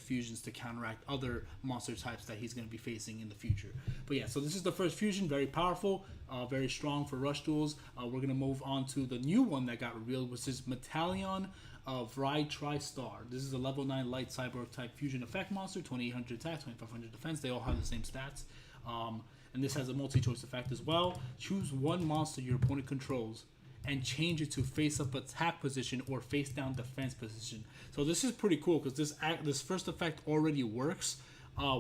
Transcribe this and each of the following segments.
fusions to counteract other monster types that he's going to be facing in the future. But yeah, so this is the first fusion, very powerful, very strong for rush duels. We're going to move on to the new one that got revealed, which is Metallion Aerocluster. This is a level 9 light cyborg type fusion effect monster, 2800 attack, 2500 defense. They all have the same stats. And this has a multi-choice effect as well. Choose one monster your opponent controls and change it to face-up attack position or face-down defense position. So this is pretty cool because this first effect already works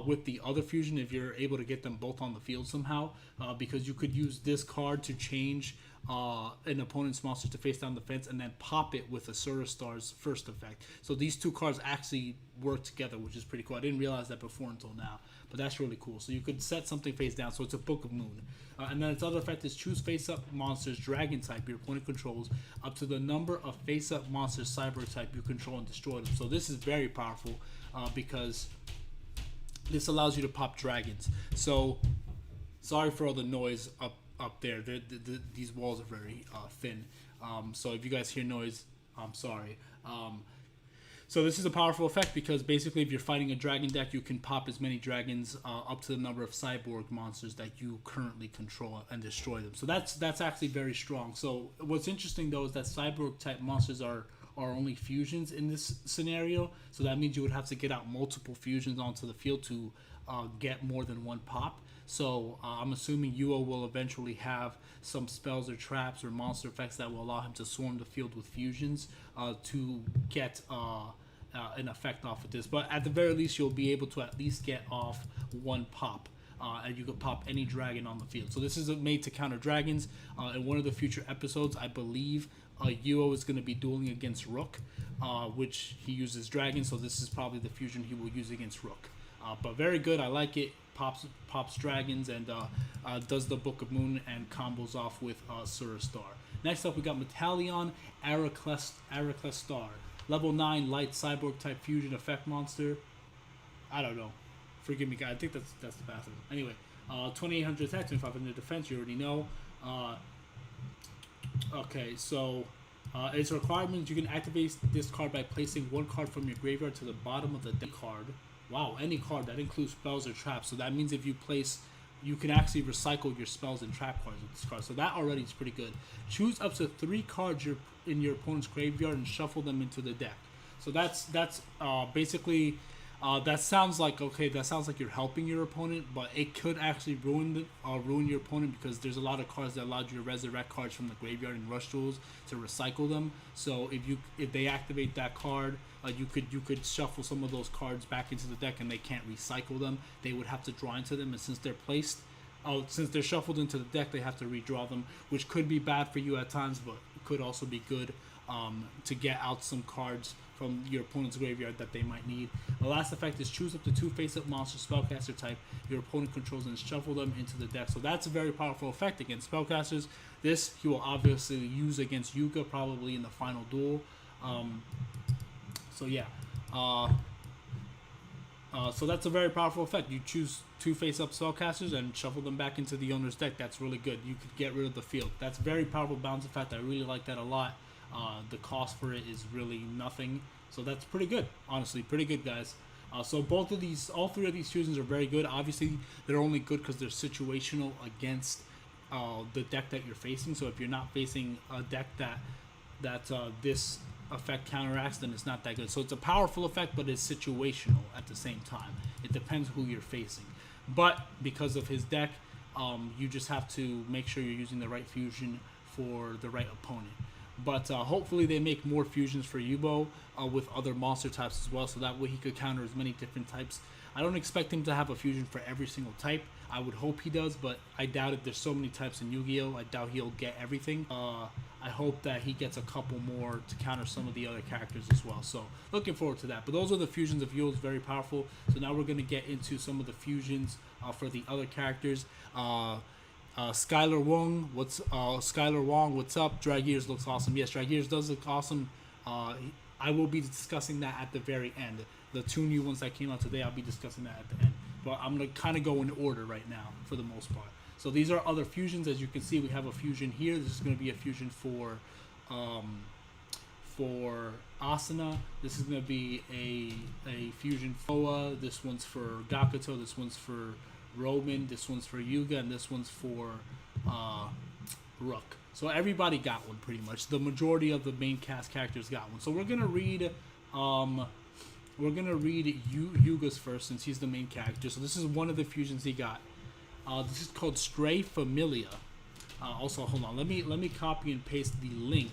with the other fusion if you're able to get them both on the field somehow, because you could use this card to change an opponent's monster to face-down defense and then pop it with Asura Star's first effect. So these two cards actually work together, which is pretty cool. I didn't realize that before until now, but that's really cool. So you could set something face down, so it's a Book of Moon. And then its other effect is choose face-up monsters dragon type your opponent controls up to the number of face-up monsters cyborg type you control and destroy them. So this is very powerful because this allows you to pop dragons. So sorry for all the noise up there. These walls are very thin. So if you guys hear noise, I'm sorry. So this is a powerful effect because basically if you're fighting a dragon deck, you can pop as many dragons up to the number of cyborg monsters that you currently control and destroy them. So that's actually very strong. So what's interesting though is that cyborg type monsters are only fusions in this scenario. So that means you would have to get out multiple fusions onto the field to get more than one pop. So I'm assuming Yuo will eventually have some spells or traps or monster effects that will allow him to swarm the field with fusions to get an effect off of this. But at the very least, you'll be able to at least get off one pop. And you could pop any dragon on the field. So this is made to counter dragons. In one of the future episodes, I believe Yuo is going to be dueling against Rook, which he uses dragons. So this is probably the fusion he will use against Rook. But very good. I like it. Pops dragons and does the Book of Moon and combos off with Asura Star. Next up, we got Metallion Aerocluster. Level 9 light cyborg type fusion effect monster. I don't know. Forgive me, guys. I think that's the bathroom. Anyway, 2800 attack, 2500 defense. You already know. Okay, so its requirements: you can activate this card by placing one card from your graveyard to the bottom of the deck card. Wow, any card that includes spells or traps. So that means if you place, you can actually recycle your spells and trap cards with this card. So that already is pretty good. Choose up to 3 cards in your opponent's graveyard and shuffle them into the deck. So that's basically. That sounds like you're helping your opponent, but it could actually ruin your opponent because there's a lot of cards that allow you to resurrect cards from the graveyard in rush duels to recycle them. So if they activate that card, you could shuffle some of those cards back into the deck and they can't recycle them. They would have to draw into them, and since they're shuffled into the deck, they have to redraw them, which could be bad for you at times, but it could also be good to get out some cards from your opponent's graveyard that they might need. The last effect is choose up to 2 face-up monster spellcaster type your opponent controls and shuffle them into the deck. So that's a very powerful effect against spellcasters. This he will obviously use against Yuka probably in the final duel. So yeah. So that's a very powerful effect. You choose 2 face-up spellcasters and shuffle them back into the owner's deck. That's really good. You could get rid of the field. That's very powerful bounce effect. I really like that a lot. The cost for it is really nothing, so that's pretty good. Honestly, pretty good, guys. So all 3 of these fusions are very good. Obviously, they're only good because they're situational against the deck that you're facing. So if you're not facing a deck that this effect counteracts, then it's not that good. So it's a powerful effect, but it's situational at the same time. It depends who you're facing. But because of his deck, you just have to make sure you're using the right fusion for the right opponent. But hopefully they make more fusions for Yubo with other monster types as well, so that way he could counter as many different types. I don't expect him to have a fusion for every single type. I would hope he does, but I doubt it. There's so many types in Yu-Gi-Oh! I doubt he'll get everything. I hope that he gets a couple more to counter some of the other characters as well. So looking forward to that. But those are the fusions of Yuo. It's very powerful. So now we're going to get into some of the fusions for the other characters. Skylar Wong, what's up? Dragears looks awesome. Yes, Dragears does look awesome. I will be discussing that at the very end. The 2 new ones that came out today, I'll be discussing that at the end. But I'm going to kind of go in order right now for the most part. So these are other fusions. As you can see, we have a fusion here. This is going to be a fusion for for Asuna. This is going to be a fusion Foa. This one's for Gakuto. This one's for Roman. This one's for Yuga, and this one's for Rook. So everybody got one pretty much. The majority of the main cast characters got one. So we're gonna read Yuga's first since he's the main character. So this is one of the fusions he got. This is called Stray Familia. Also, hold on. Let me copy and paste the link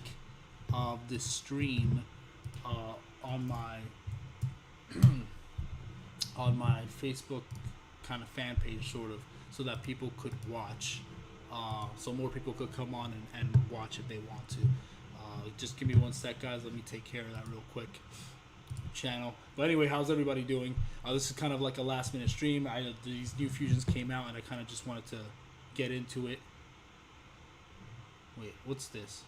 of this stream on my on my Facebook kind of fan page, sort of, so that people could watch. So more people could come on and watch if they want to. Just give me one sec, guys. Let me take care of that real quick. Channel. But anyway, how's everybody doing? This is kind of like a last minute stream. These new fusions came out and I kind of just wanted to get into it. Wait, what's this?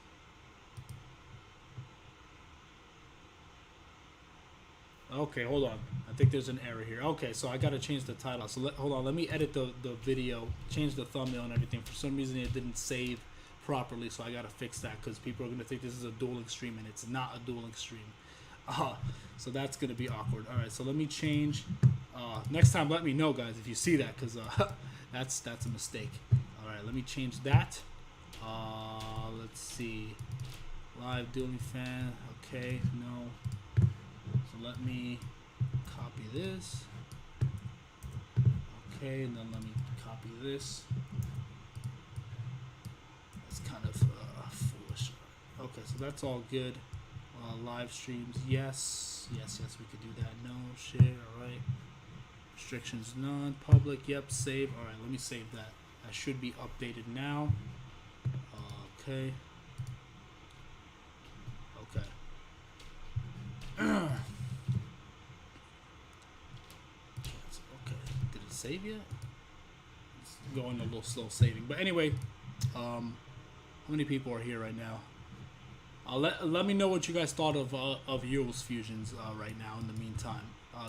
Okay, hold on. I think there's an error here. Okay, so I gotta change the title. So hold on. Let me edit the video, change the thumbnail and everything. For some reason, it didn't save properly, so I gotta fix that because people are gonna think this is a dueling stream and it's not a dueling stream. So that's gonna be awkward. All right, so let me change. Next time, let me know, guys, if you see that, because that's a mistake. All right, let me change that. Let's see. Live dueling fan. Okay, no. So let me copy this. Okay, and then let me copy this. That's kind of foolish. Okay, so that's all good. Live streams, yes, we could do that. No, share, all right. Restrictions, none. Public, yep. Save. All right, let me save that. That should be updated now. Okay. Okay. Okay. Did it save yet? It's going a little slow saving. But anyway, how many people are here right now? Let me know what you guys thought of Yuel's fusions right now in the meantime.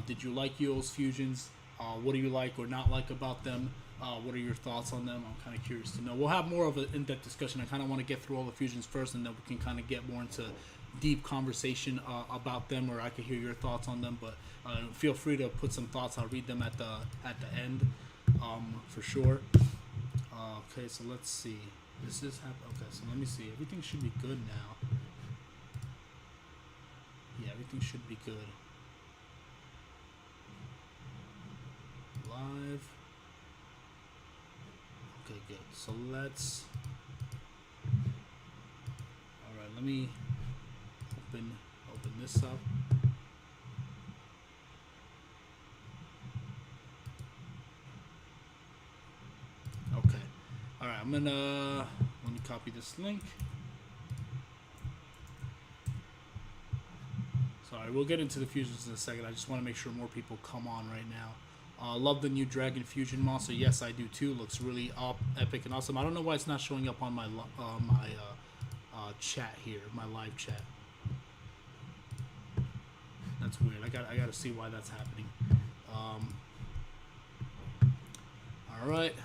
Did you like Yuel's fusions? What do you like or not like about them? What are your thoughts on them? I'm kind of curious to know. We'll have more of an in-depth discussion. I kind of want to get through all the fusions first, and then we can kind of get more into deep conversation about them, or I can hear your thoughts on them. But feel free to put some thoughts. I'll read them at the end, for sure. Okay, so let's see. This is okay. So let me see. Everything should be good now. Yeah, everything should be good. Live. Okay, good. So let's. All right, let me open this up. Okay. All right, let me copy this link. Sorry, we'll get into the fusions in a second. I just want to make sure more people come on right now. Love the new Dragon Fusion monster. Yes, I do too. Looks really epic and awesome. I don't know why it's not showing up on my chat here, my live chat. That's weird. I gotta see why that's happening. All right.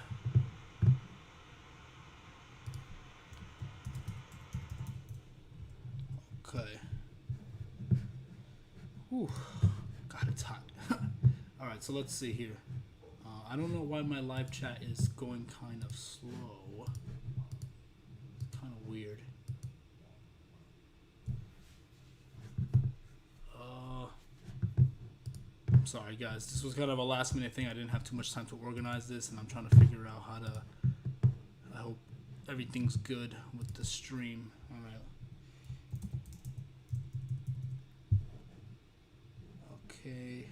Okay. Whew. God, it's hot. All right, so let's see here. I don't know why my live chat is going kind of slow. It's kind of weird. I'm sorry, guys. This was kind of a last minute thing. I didn't have too much time to organize this, and I'm trying to figure out how to. I hope everything's good with the stream. All right. Okay.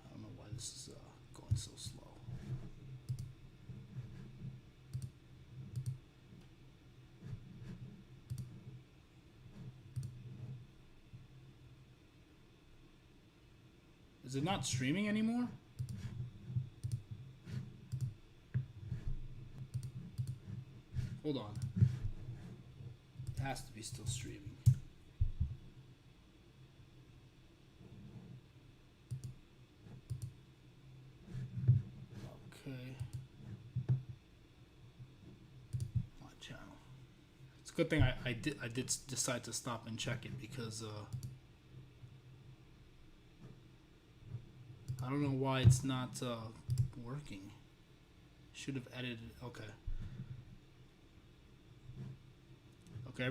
I don't know why this is going so slow. Is it not streaming anymore? Hold on. It has to be still streaming. good thing I did decide to stop and check it because I don't know why it's not working. Should have edited. Okay. Okay,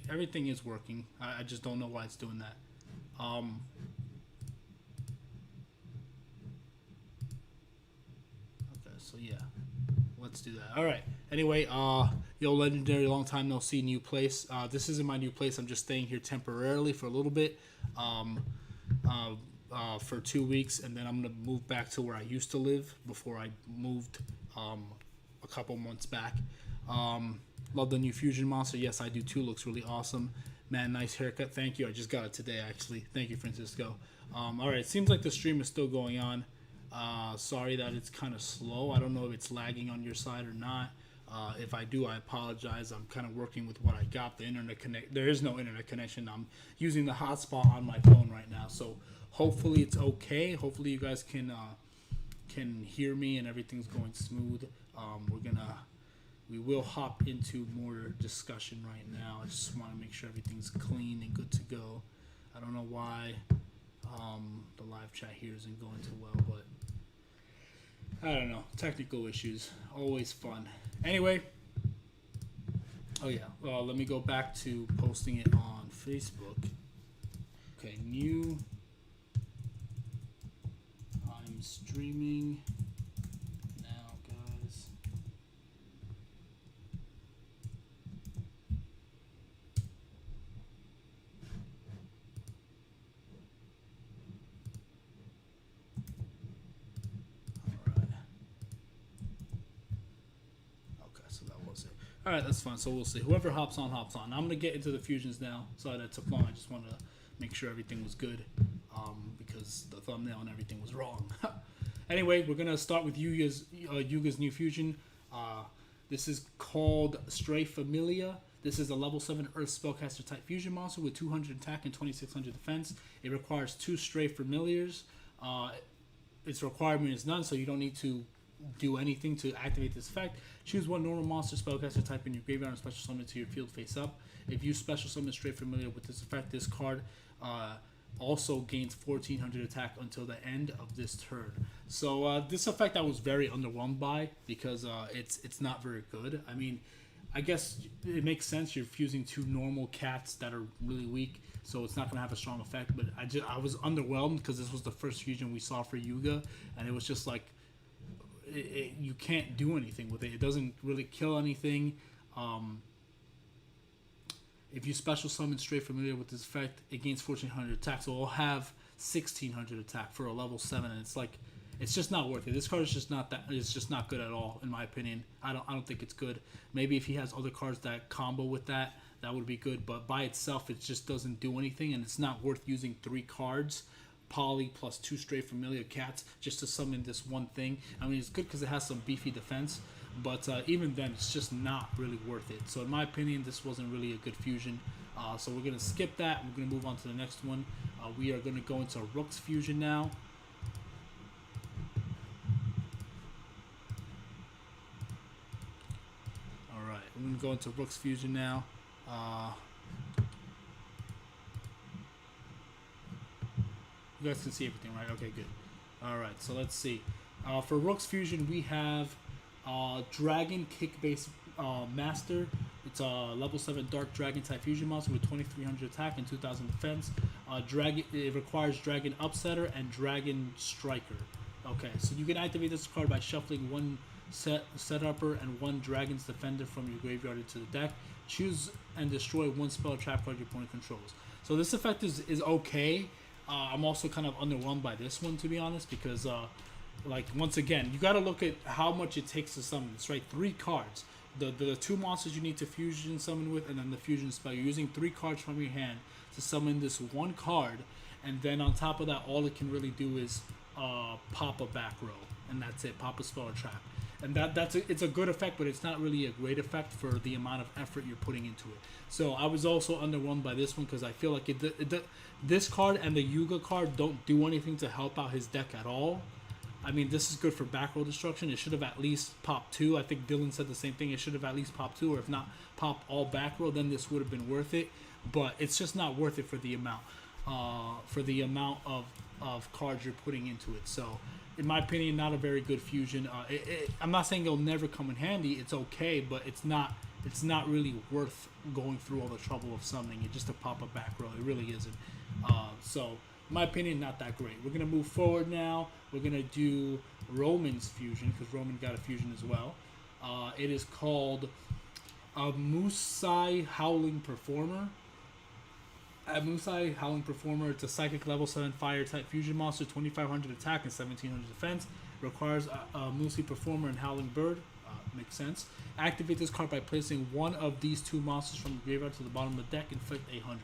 everything is working. I just don't know why it's doing that. Okay, so yeah, let's do that. All right. Anyway, yo, legendary, long time no see, new place. This isn't my new place. I'm just staying here temporarily for a little bit, for 2 weeks, and then I'm gonna move back to where I used to live before I moved a couple months back. Love the new fusion monster. Yes, I do too. Looks really awesome. Man, nice haircut. Thank you. I just got it today, actually. Thank you, Francisco. All right, seems like the stream is still going on. Sorry that it's kind of slow. I don't know if it's lagging on your side or not. If I do, I apologize. I'm kind of working with what I got. The internet there is no internet connection. I'm using the hotspot on my phone right now, so hopefully it's okay. Hopefully you guys can hear me and everything's going smooth. We will hop into more discussion right now. I just want to make sure everything's clean and good to go. I don't know why the live chat here isn't going too well, but I don't know. Technical issues, always fun. Anyway, oh yeah, let me go back to posting it on Facebook. Okay, new. I'm streaming now, guys. All right, that's fine. So we'll see. Whoever hops on, hops on. I'm gonna get into the fusions now. Sorry that took long. I just wanted to make sure everything was good, because the thumbnail and everything was wrong. Anyway, we're gonna start with Yuga's new fusion. This is called Stray Familia. This is a level 7 Earth Spellcaster type fusion monster with 200 attack and 2600 defense. It requires 2 Stray Familiars. Its requirement is none, so you don't need to do anything to activate this effect. Choose one normal monster spellcaster type in your graveyard and special summon to your field face up. If you special summon Stray Familiar with this effect, this card also gains 1400 attack until the end of this turn. So this effect I was very underwhelmed by because it's not very good. I mean, I guess it makes sense. You're fusing 2 normal cats that are really weak, so it's not going to have a strong effect. But I was underwhelmed because this was the first fusion we saw for Yuga, and it was just like, you can't do anything with it. It doesn't really kill anything. If you special summon Stray Familiar with this effect, it gains 1400 attack, so it'll have 1600 attack for a level 7, and it's like, it's just not worth it. This card is just not that. It's just not good at all, in my opinion. I don't think it's good. Maybe if he has other cards that combo with that would be good. But by itself, it just doesn't do anything, and it's not worth using 3 cards. Poly plus 2 Stray Familiar cats just to summon this one thing. I mean, it's good because it has some beefy defense, but even then, it's just not really worth it. So in my opinion, this wasn't really a good fusion. So we're going to skip that. We're going to move on to the next one. We are going to go into Rook's fusion now. Alright, we're going to go into Rook's fusion now. You guys can see everything, right? Okay, good. Alright, so let's see. For Rook's fusion, we have Dragon Kick-based Master. It's a level 7 Dark Dragon type fusion monster with 2300 attack and 2000 defense. It requires Dragon Upsetter and Dragon Striker. Okay, so you can activate this card by shuffling 1 Set-Upper and 1 Dragon's Defender from your graveyard into the deck. Choose and destroy 1 spell or trap card your opponent controls. So this effect is okay. I'm also kind of underwhelmed by this one, to be honest, because like, once again, you got to look at how much it takes to summon this, right? 3 cards. The 2 monsters you need to fusion summon with, and then the fusion spell. You're using 3 cards from your hand to summon this 1 card, and then on top of that, all it can really do is pop a back row, and that's it. Pop a spell or trap. And it's a good effect, but it's not really a great effect for the amount of effort you're putting into it. So I was also underwhelmed by this one because I feel like this card and the Yuga card don't do anything to help out his deck at all. I mean, this is good for back row destruction. It should have at least popped 2. I think Dylan said the same thing. It should have at least popped 2, or if not, pop all back row. Then this would have been worth it. But it's just not worth it for the amount, of cards you're putting into it. So, in my opinion, not a very good fusion. I'm not saying it'll never come in handy. It's okay, but it's not. It's not really worth going through all the trouble of summoning it just to pop a back row. It really isn't. So, in my opinion, not that great. We're gonna move forward now. We're gonna do Roman's fusion because Roman got a fusion as well. It is called a Musai Howling Performer. A Musai Howling Performer. It's a psychic level 7 fire type fusion monster, 2500 attack and 1700 defense. Requires a Musai Performer and Howling Bird. Makes sense. Activate this card by placing one of these 2 monsters from the graveyard to the bottom of the deck. Inflict 800.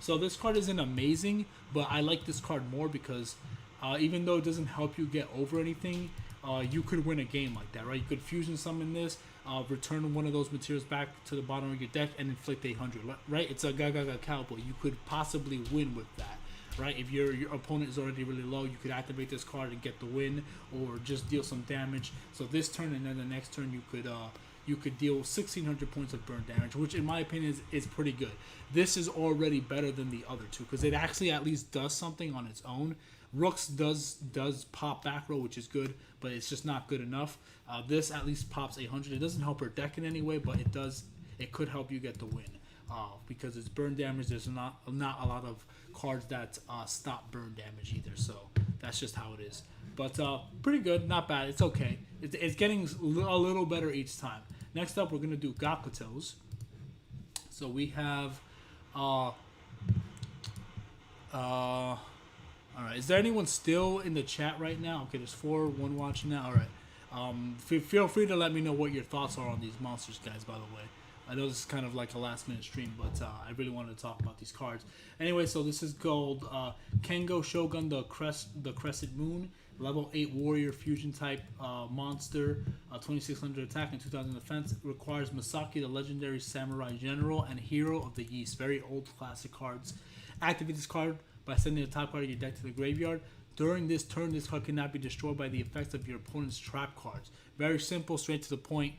So this card isn't amazing, but I like this card more because even though it doesn't help you get over anything, you could win a game like that, right? You could fusion summon this, return one of those materials back to the bottom of your deck, and inflict 800, right? It's a Gaga Cowboy. You could possibly win with that, right? If your opponent is already really low, you could activate this card and get the win, or just deal some damage. So this turn and then the next turn, you could deal 1600 points of burn damage, which in my opinion is pretty good. This is already better than the other 2 because it actually at least does something on its own. Rooks does pop back row, which is good, but it's just not good enough. This at least pops 800. It doesn't help her deck in any way, but it does. It could help you get the win because it's burn damage. There's not a lot of cards that stop burn damage either, so that's just how it is. But pretty good, not bad. It's okay. It's getting a little better each time. Next up, we're gonna do Gakutos. So we have, all right. Is there anyone still in the chat right now? Okay, there's 1 watching now. All right. Feel free to let me know what your thoughts are on these monsters, guys. By the way, I know this is kind of like a last-minute stream, but I really wanted to talk about these cards. Anyway, so this is called Kengo Shogun, the Crescent Moon. Level 8 warrior fusion type monster, 2600 attack and 2000 defense. Requires Masaki, the legendary samurai general and hero of the East. Very old classic cards. Activate this card by sending the top card of your deck to the graveyard. During this turn, this card cannot be destroyed by the effects of your opponent's trap cards. Very simple, straight to the point.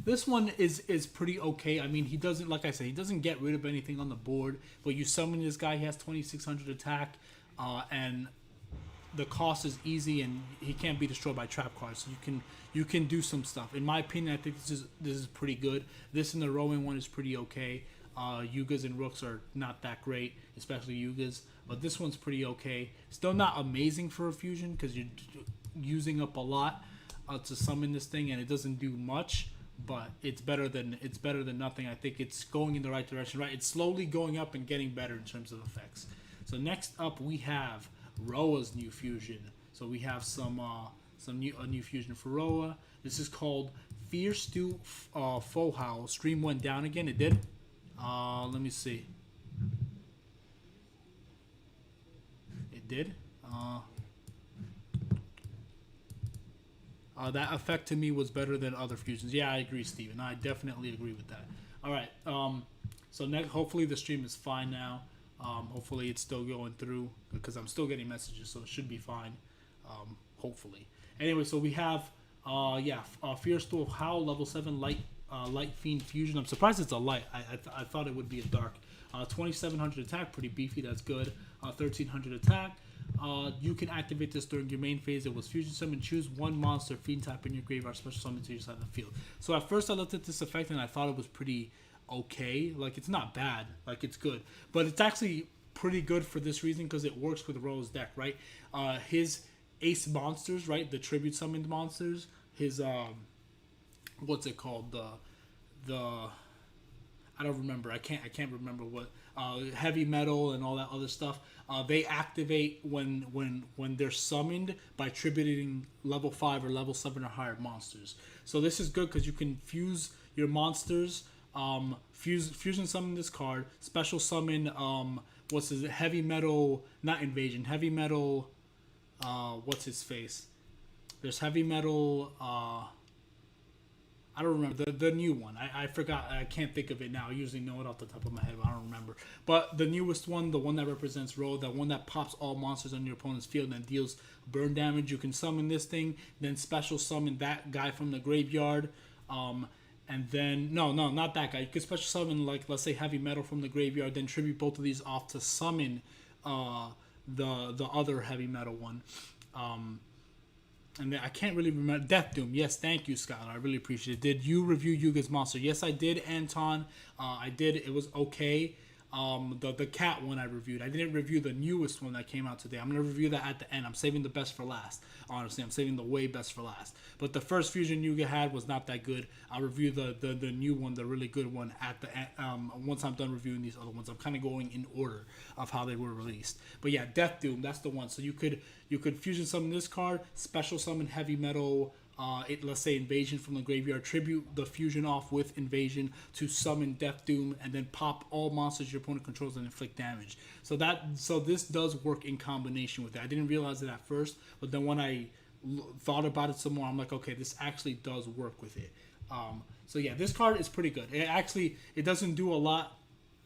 This one is pretty okay. I mean, he doesn't, like I said, he doesn't get rid of anything on the board. But you summon this guy, he has 2600 attack, and the cost is easy, and he can't be destroyed by trap cards. So you can do some stuff. In my opinion, I think this is pretty good. This and the Rowan one is pretty okay. Yugas and Rooks are not that great, especially Yugas. But this one's pretty okay. Still not amazing for a fusion because you're using up a lot to summon this thing, and it doesn't do much. But it's better than nothing. I think it's going in the right direction. Right, it's slowly going up and getting better in terms of effects. So next up we have Roa's new fusion. So we have a new fusion for Roa. This is called Fierce Stew Faux Howl. Stream went down again. It did. Let me see. It did. That effect to me was better than other fusions. Yeah, I agree, Steven. I definitely agree with that. All right. So next, hopefully the stream is fine now. Hopefully it's still going through because I'm still getting messages, so it should be fine. Hopefully. Anyway, so we have Fierce Duel Howl level 7 light fiend fusion. I'm surprised it's a light. I thought it would be a dark. 2700 attack, pretty beefy. That's good. 1300 attack. You can activate this during your main phase. It was fusion summon. Choose one monster fiend type in your graveyard. Special summon to your side of the field. So at first I looked at this effect and I thought it was pretty okay. Like, it's not bad. Like, it's good, but it's actually pretty good for this reason because it works with Ro's deck, right? His ace monsters, right? The tribute summoned monsters. His what's it called? The I don't remember. I can't remember what heavy metal and all that other stuff. They activate when they're summoned by tributing level 5 or level 7 or higher monsters. So this is good because you can fuse your monsters. Fusion summon this card. Special summon. What's his heavy metal? Not invasion. Heavy metal. What's his face? There's heavy metal. I don't remember the new one. I forgot. I can't think of it now. I usually know it off the top of my head, but I don't remember. But the newest one, the one that represents Roll, the one that pops all monsters on your opponent's field and deals burn damage. You can summon this thing, then special summon that guy from the graveyard. And then no, not that guy. You could special summon, like, let's say Heavy Metal from the graveyard, then tribute both of these off to summon the other Heavy Metal one. And then I can't really remember. Death Doom. Yes, thank you, Scott. I really appreciate it. Did you review Yuga's monster? Yes, I did, Anton. I did. It was okay. The cat one I reviewed. I didn't review the newest one that came out today. I'm going to review that at the end. I'm saving the best for last. Honestly, I'm saving the way best for last. But the first fusion Yuga had was not that good. I'll review the new one, the really good one, at the end. Once I'm done reviewing these other ones. I'm kind of going in order of how they were released. But yeah, Death Doom, that's the one. So you could fusion summon this card, special summon Heavy Metal, let's say Invasion from the graveyard, tribute the fusion off with Invasion to summon Death Doom, and then pop all monsters your opponent controls and inflict damage. So this does work in combination with it. I didn't realize it at first, but then when I thought about it some more, I'm like, okay, this actually does work with it. So yeah, this card is pretty good. It doesn't do a lot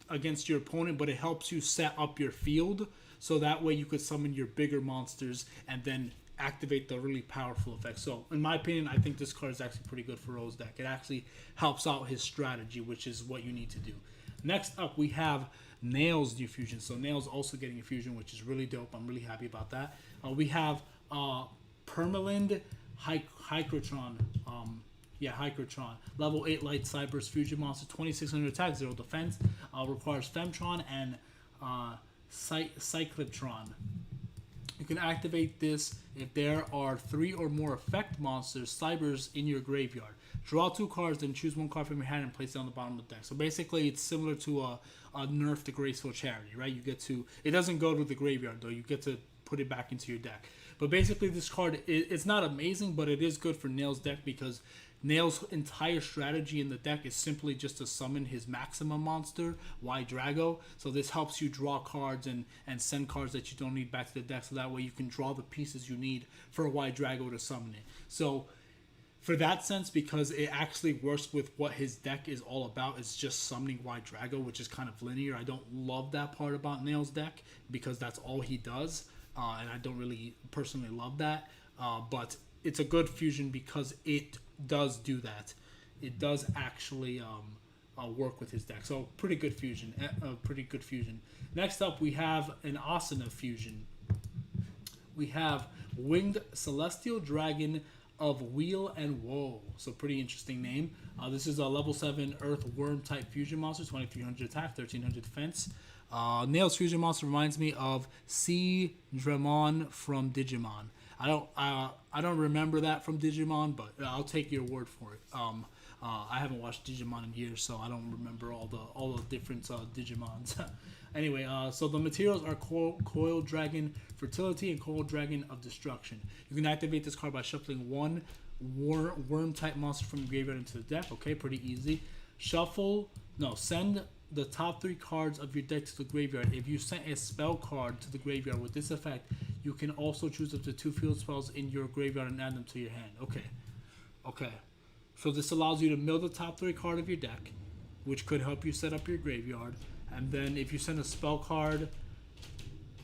against your opponent, but it helps you set up your field, so that way you could summon your bigger monsters and then activate the really powerful effect. So in my opinion, I think this card is actually pretty good for Rose deck. It actually helps out his strategy, which is what you need to do. Next up, we have Nail's new fusion. So Nail's also getting a fusion, which is really dope. I'm really happy about that. We have Permalind Hycrotron. Hycrotron. Level 8 Light Cyber's fusion monster, 2600 attack, 0 defense. Requires Femtron and Cyclotron. You can activate this if there are 3 or more effect monsters, cybers, in your graveyard. Draw 2 cards, then choose 1 card from your hand and place it on the bottom of the deck. So basically, it's similar to a Nerf to Graceful Charity, right? You get to, it doesn't go to the graveyard though. You get to put it back into your deck. But basically, this card, it's not amazing, but it is good for Nail's deck because Nail's entire strategy in the deck is simply just to summon his maximum monster, Y Drago. So this helps you draw cards and send cards that you don't need back to the deck, so that way you can draw the pieces you need for a Y Drago to summon it. So for that sense, because it actually works with what his deck is all about, it's just summoning Y Drago, which is kind of linear. I don't love that part about Nail's deck because that's all he does, and I don't really personally love that. But it's a good fusion because it does do that. It does actually work with his deck. So pretty good fusion. Next up, we have an Asuna fusion. We have Winged Celestial Dragon of Wheel and Woe. So pretty interesting name. This is a level 7 Earth Worm type fusion monster, 2300 attack, 1300 defense. Nail's fusion monster reminds me of Sea Dramon from Digimon. I don't remember that from Digimon, but I'll take your word for it. I haven't watched Digimon in years, so I don't remember all the different Digimons. Anyway, so the materials are Coil Dragon Fertility and Coil Dragon of Destruction. You can activate this card by shuffling 1 worm type monster from the graveyard into the deck. Okay, pretty easy. Send the top 3 cards of your deck to the graveyard. If you sent a spell card to the graveyard with this effect, you can also choose up to 2 field spells in your graveyard and add them to your hand. Okay. So this allows you to mill the top 3 card of your deck, which could help you set up your graveyard. And then if you send a spell card,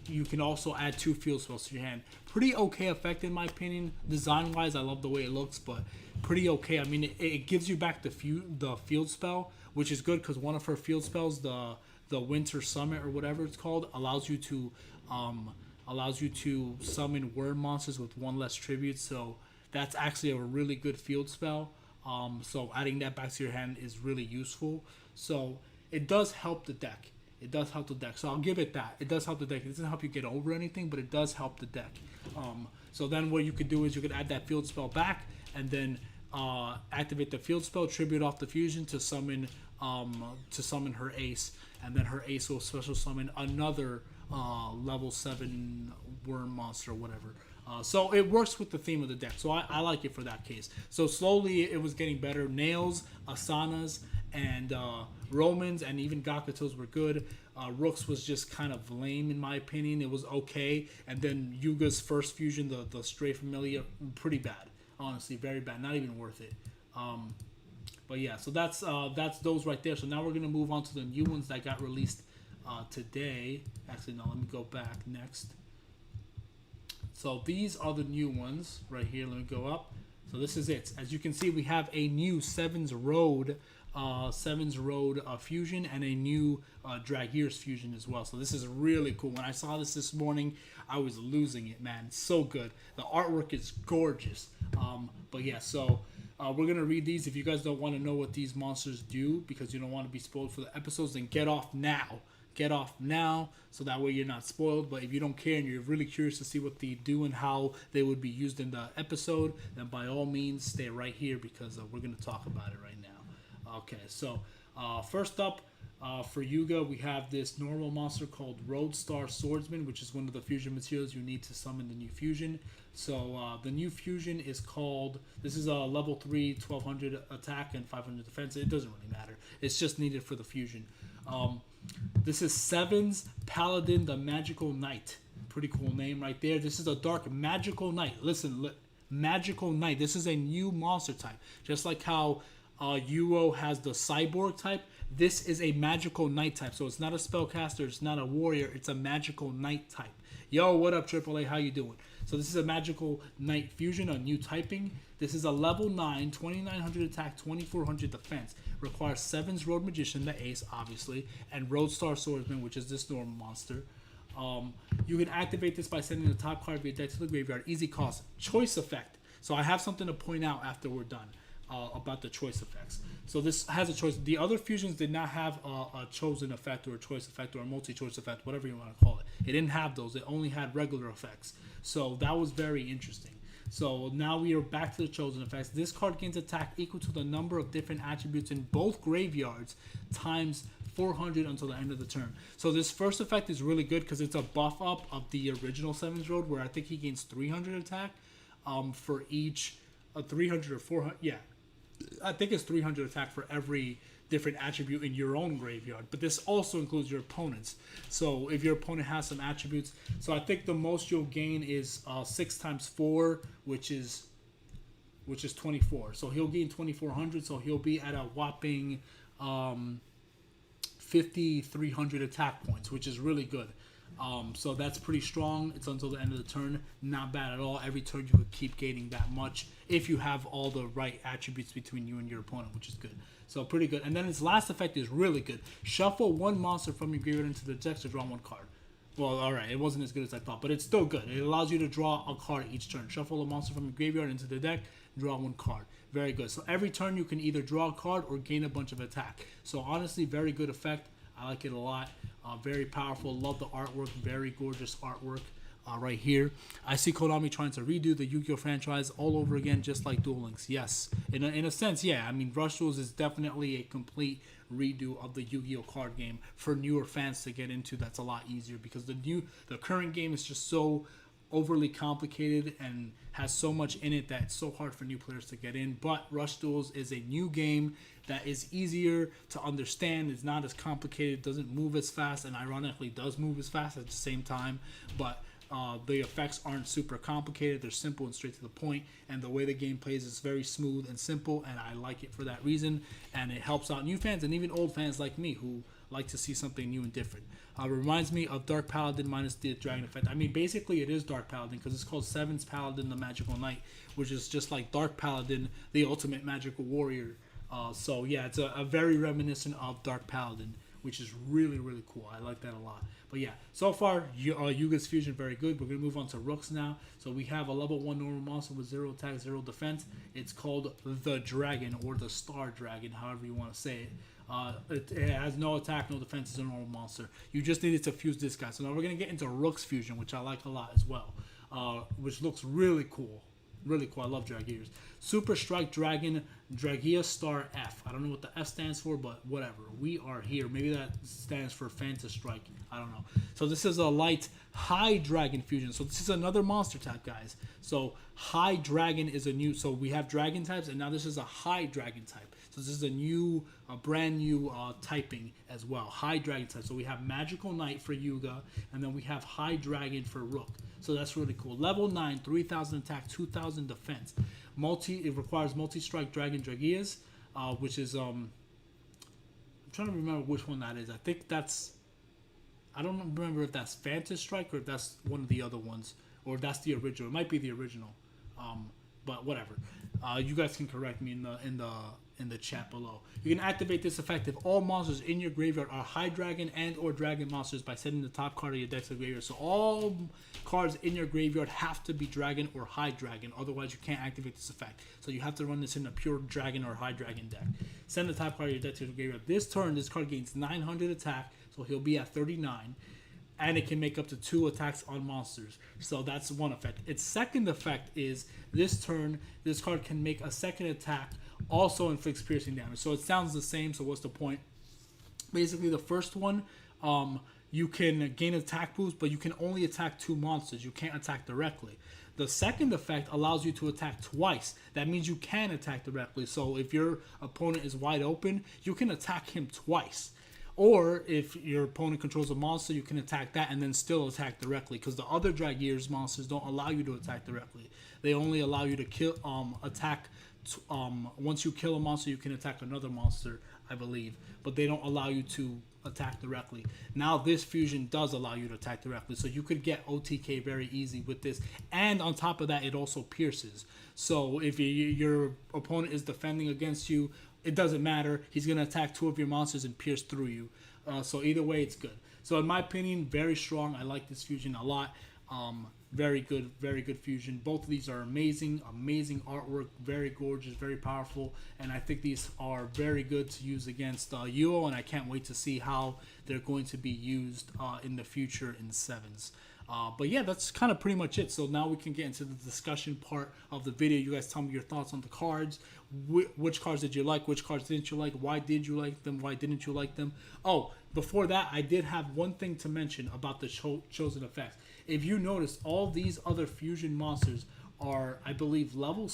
you can also add 2 field spells to your hand. Pretty okay effect in my opinion. Design wise, I love the way it looks, but pretty okay. I mean, it gives you back the field spell, which is good because one of her field spells, the Winter Summit or whatever it's called, allows you to summon worm monsters with 1 less tribute. So that's actually a really good field spell. So adding that back to your hand is really useful. So it does help the deck. So I'll give it that. It does help the deck. It doesn't help you get over anything, but it does help the deck. So then what you could do is you could add that field spell back and then activate the field spell, tribute off the fusion to summon her ace, and then her ace will special summon another level 7 worm monster or whatever. So it works with the theme of the deck. So I like it for that case. So slowly it was getting better. Nails, Asanas, and Romans, and even Gakutos were good. Rooks was just kind of lame in my opinion. It was okay. And then Yuga's first fusion, the Stray Familia, pretty bad. Honestly, very bad. Not even worth it. But yeah, so that's those right there. So now we're gonna move on to the new ones that got released today. Actually, no, let me go back next. So these are the new ones right here. Let me go up. So this is it. As you can see, we have a new Sevens Road fusion and a new Dragears fusion as well. So this is really cool. When I saw this morning, I was losing it, man. It's so good. The artwork is gorgeous. But yeah, so we're gonna read these. If you guys don't want to know what these monsters do because you don't want to be spoiled for the episodes, then get off now. Get off now, so that way you're not spoiled. But if you don't care and you're really curious to see what they do and how they would be used in the episode, then by all means stay right here because we're going to talk about it right now. Okay, so first up for Yuga, we have this normal monster called Roadstar Swordsman, which is one of the fusion materials you need to summon the new fusion. So the new fusion is called, this is a level 3, 1200 attack and 500 defense. It doesn't really matter. It's just needed for the fusion. This is Sevens Paladin, the Magical Knight. Pretty cool name right there. This is a dark magical knight. Listen, magical knight. This is a new monster type. Just like how Yuo has the cyborg type, this is a magical knight type. So it's not a spellcaster, it's not a warrior, it's a magical knight type. Yo, what up, AAA? How you doing? So this is a magical knight fusion, a new typing. This is a level 9, 2900 attack, 2400 defense. Requires Sevens Road Magician, the ace, obviously, and Roadstar Swordsman, which is this normal monster. You can activate this by sending the top card of your deck to the graveyard. Easy cost. Choice effect. So I have something to point out after we're done about the choice effects. So this has a choice. The other fusions did not have a chosen effect or a choice effect or a multi-choice effect, whatever you want to call it. It didn't have those. It only had regular effects. So that was very interesting. So now we are back to the chosen effects. This card gains attack equal to the number of different attributes in both graveyards times 400 until the end of the turn. So this first effect is really good because it's a buff up of the original Sevens Road, where I think he gains 300 attack for each 300 or 400. Yeah, I think it's 300 attack for every different attribute in your own graveyard, but this also includes your opponent's. So if your opponent has some attributes, so I think the most you'll gain is 6 times 4, which is 24. So he'll gain 2400. So he'll be at a whopping 5300 attack points, which is really good. So that's pretty strong. It's until the end of the turn. Not bad at all. Every turn you could keep gaining that much if you have all the right attributes between you and your opponent, which is good. So pretty good. And then its last effect is really good. Shuffle one monster from your graveyard into the deck to draw one card. Well, alright, it wasn't as good as I thought, but it's still good. It allows you to draw a card each turn. Shuffle a monster from your graveyard into the deck, draw one card. Very good. So every turn you can either draw a card or gain a bunch of attack. So honestly, very good effect. I like it a lot. Very powerful. Love the artwork. Very gorgeous artwork right here. I see Konami trying to redo the Yu-Gi-Oh franchise all over again, just like Duel Links. Yes, in a sense, yeah. I mean, Rush Duels is definitely a complete redo of the Yu-Gi-Oh card game for newer fans to get into. That's a lot easier because the current game is just so overly complicated and has so much in it that it's so hard for new players to get in. But Rush Duels is a new game that is easier to understand. It's not as complicated, doesn't move as fast, and ironically does move as fast at the same time. But the effects aren't super complicated. They're simple and straight to the point, and the way the game plays is very smooth and simple, and I like it for that reason. And it helps out new fans and even old fans like me who like to see something new and different. Reminds me of Dark Paladin minus the Dragon effect. I mean, basically it is Dark Paladin because it's called Sevens Paladin, the Magical Knight, which is just like Dark Paladin, the Ultimate Magical Warrior. So yeah, it's a very reminiscent of Dark Paladin, which is really, really cool. I like that a lot. But yeah, so far, Yuga's Fusion, very good. We're going to move on to Rooks now. So we have a level 1 normal monster with 0 attack, 0 defense. It's called the Dragon, or the Star Dragon, however you want to say it. It has no attack, no defense. It's a normal monster. You just needed to fuse this guy. So now we're going to get into Rook's Fusion, which I like a lot as well, which looks really cool. Really cool. I love Dragears. Super Strike Dragon, Dragia Star F. I don't know what the F stands for, but whatever. We are here. Maybe that stands for Fanta Strike. I don't know. So this is a light High Dragon Fusion. So this is another monster type, guys. So High Dragon is a new. So we have dragon types, and now this is a High Dragon type. So this is a brand new typing as well. High Dragon type. So we have Magical Knight for Yuga, and then we have High Dragon for Rook. So that's really cool. Level 9, 3000 attack, 2000 defense. It requires multi-strike dragon Dragias. which is I'm trying to remember which one that is. I think that's, I don't remember if that's Phantom Strike or if that's one of the other ones, or if that's the original. It might be the original, but whatever. You guys can correct me in the chat below. You can activate this effect if all monsters in your graveyard are high dragon and or dragon monsters by sending the top card of your deck to the graveyard. So all cards in your graveyard have to be dragon or high dragon, otherwise you can't activate this effect. So you have to run this in a pure dragon or high dragon deck. Send the top card of your deck to the graveyard. This turn, this card gains 900 attack, so he'll be at 39. And it can make up to 2 attacks on monsters. So that's one effect. Its second effect is this turn, this card can make a second attack, also inflicts piercing damage. So it sounds the same, so what's the point? Basically, the first one, you can gain attack boost, but you can only attack 2 monsters. You can't attack directly. The second effect allows you to attack twice. That means you can attack directly. So if your opponent is wide open, you can attack him twice. Or if your opponent controls a monster, you can attack that and then still attack directly. Because the other Dragears monsters don't allow you to attack directly. They only allow you to kill, attack. Once you kill a monster, you can attack another monster, I believe. But they don't allow you to attack directly. Now this fusion does allow you to attack directly. So you could get OTK very easy with this. And on top of that, it also pierces. So if your opponent is defending against you, it doesn't matter. He's going to attack 2 of your monsters and pierce through you. So either way, it's good. So in my opinion, very strong. I like this fusion a lot. Very good fusion. Both of these are amazing artwork. Very gorgeous, very powerful. And I think these are very good to use against Yuo. And I can't wait to see how they're going to be used in the future in 7s. But yeah, that's kind of pretty much it. So now we can get into the discussion part of the video. You guys tell me your thoughts on the cards. Which cards did you like? Which cards didn't you like? Why did you like them? Why didn't you like them? Oh, before that, I did have one thing to mention about the chosen effects. If you notice, all these other fusion monsters are, I believe, level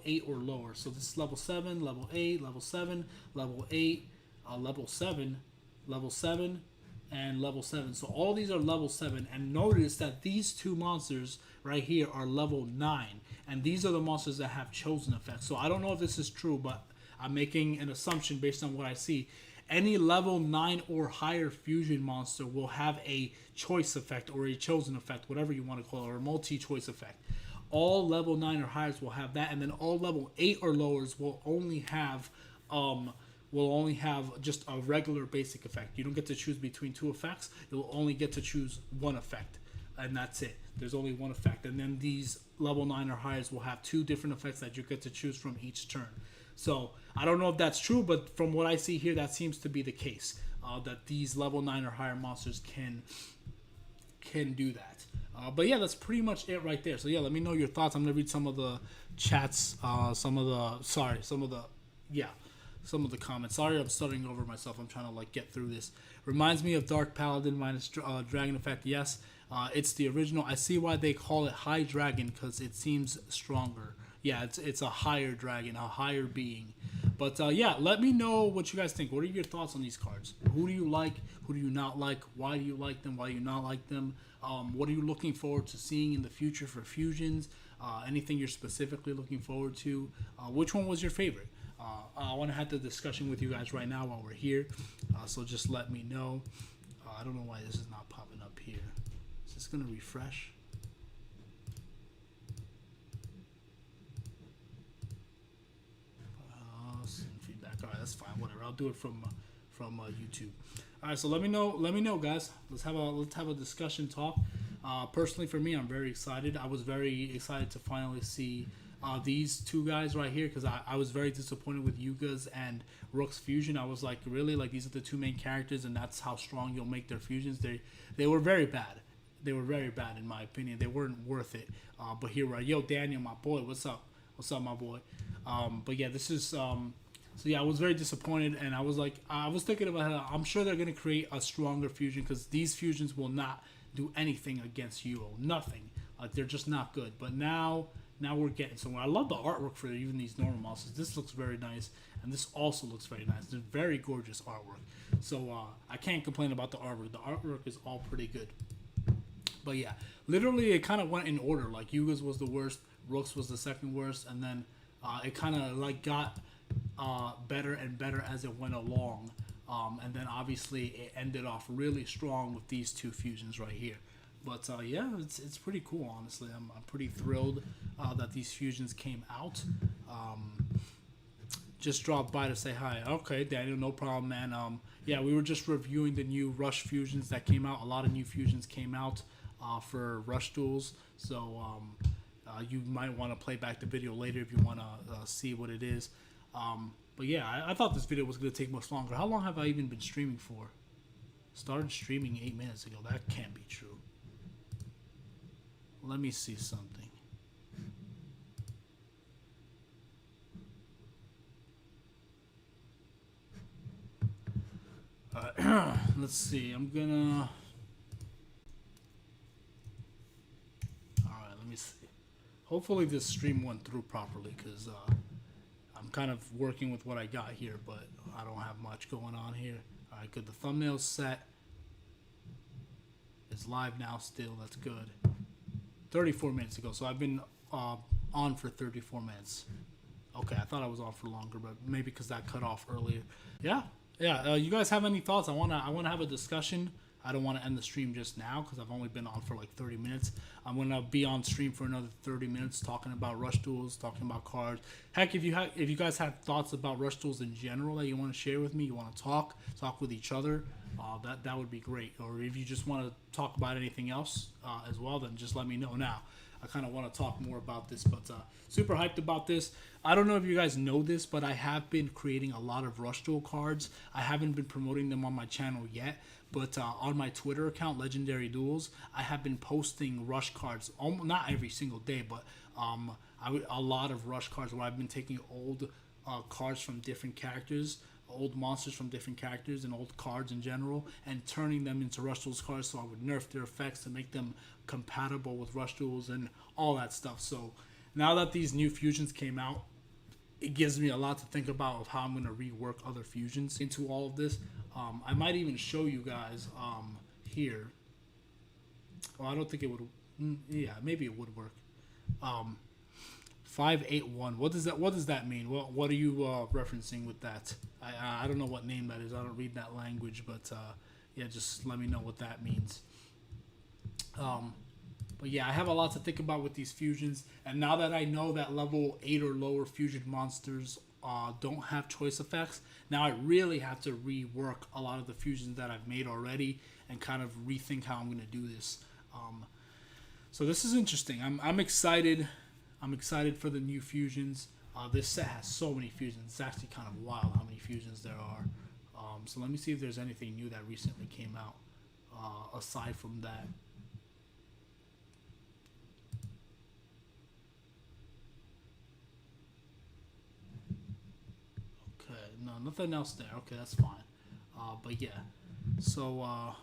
8 or lower. So this is level 7, level 8, level 7, level 8, level 7, level 7, and level 7. So all these are level 7. And notice that these 2 monsters right here are level 9. And these are the monsters that have chosen effects. So I don't know if this is true, but I'm making an assumption based on what I see. Any level 9 or higher fusion monster will have a choice effect or a chosen effect, whatever you want to call it, or a multi-choice effect. All level 9 or higher will have that, and then all level 8 or lowers will only have just a regular basic effect. You don't get to choose between 2 effects. You'll only get to choose 1 effect, and that's it. There's only 1 effect, and then these level 9 or higher will have 2 different effects that you get to choose from each turn. So I don't know if that's true, but from what I see here, that seems to be the case. That these level 9 or higher monsters can do that. But yeah, that's pretty much it right there. So yeah, let me know your thoughts. I'm gonna read some of the chats, some of the comments. Sorry, I'm stuttering over myself. I'm trying to get through this. Reminds me of Dark Paladin minus Dragon Effect. Yes, it's the original. I see why they call it High Dragon, because it seems stronger. Yeah, it's a higher dragon, a higher being. But yeah, let me know what you guys think. What are your thoughts on these cards? Who do you like? Who do you not like? Why do you like them? Why do you not like them? What are you looking forward to seeing in the future for fusions? Anything you're specifically looking forward to? Which one was your favorite? I want to have the discussion with you guys right now while we're here. So just let me know. I don't know why this is not popping up here. Is this going to refresh? Feedback. All right, that's fine. Whatever. I'll do it from YouTube. All right, so let me know, guys. Let's have a discussion talk. Personally, for me, I'm very excited. I was very excited to finally see these 2 guys right here, because I was very disappointed with Yuga's and Rook's fusion. I was like, really? These are the 2 main characters, and that's how strong you'll make their fusions? They were very bad. They were very bad, in my opinion. They weren't worth it. But here we are. Yo, Daniel, my boy. What's up? What's up, my boy? But yeah, this is... So yeah, I was very disappointed, and I was thinking about how I'm sure they're going to create a stronger fusion, because these fusions will not do anything against Yuo. Nothing. They're just not good. But now we're getting somewhere. I love the artwork for even these normal monsters. This looks very nice, and this also looks very nice. It's very gorgeous artwork. So I can't complain about the artwork. The artwork is all pretty good. But yeah, literally it kind of went in order. Yuga's was the worst, Rook's was the second worst, and then it kind of got better and better as it went along. And then obviously it ended off really strong with these two fusions right here. But yeah, it's pretty cool, honestly. I'm pretty thrilled that these fusions came out. Just dropped by to say hi. Okay, Daniel, no problem, man. Yeah, we were just reviewing the new Rush fusions that came out. A lot of new fusions came out for Rush Duels. So you might want to play back the video later if you want to see what it is. But yeah, I thought this video was going to take much longer. How long have I even been streaming for? Started streaming 8 minutes ago. That can't be true. Let me see something. Let's see. I'm gonna. Alright, let me see. Hopefully this stream went through properly, because I'm kind of working with what I got here, but I don't have much going on here. Alright, good. The thumbnail's set. It's live now still. That's good. 34 minutes ago. So I've been on for 34 minutes. Okay, I thought I was on for longer, but maybe because that cut off earlier. Yeah. You guys have any thoughts? I wanna have a discussion. I don't want to end the stream just now because I've only been on for like 30 minutes. I'm gonna be on stream for another 30 minutes talking about Rush Duels, talking about cards. Heck, if you guys have thoughts about Rush Duels in general that you want to share with me, you want to talk with each other, that would be great. Or if you just want to talk about anything else as well, then just let me know now. I kind of want to talk more about this, but super hyped about this. I don't know if you guys know this, but I have been creating a lot of Rush Duel cards. I haven't been promoting them on my channel yet, but on my Twitter account, Legendary Duels, I have been posting Rush cards, not every single day, but a lot of Rush cards where I've been taking old cards from different characters, old monsters from different characters and old cards in general, and turning them into Rush Duels cards, so I would nerf their effects to make them compatible with Rush Duels and all that stuff. So now that these new fusions came out, it gives me a lot to think about of how I'm going to rework other fusions into all of this. I might even show you guys here. Well, I don't think it would. Yeah, maybe it would work. 581. What does that mean? What are you referencing with that? I don't know what name that is. I don't read that language, but yeah, just let me know what that means. But yeah, I have a lot to think about with these fusions, and now that I know that level 8 or lower fusion monsters don't have choice effects, now I really have to rework a lot of the fusions that I've made already and kind of rethink how I'm going to do this. So this is interesting. I'm excited. I'm excited for the new fusions. This set has so many fusions. It's actually kind of wild how many fusions there are. So let me see if there's anything new that recently came out aside from that. Okay, no, nothing else there. Okay, that's fine. But yeah, so I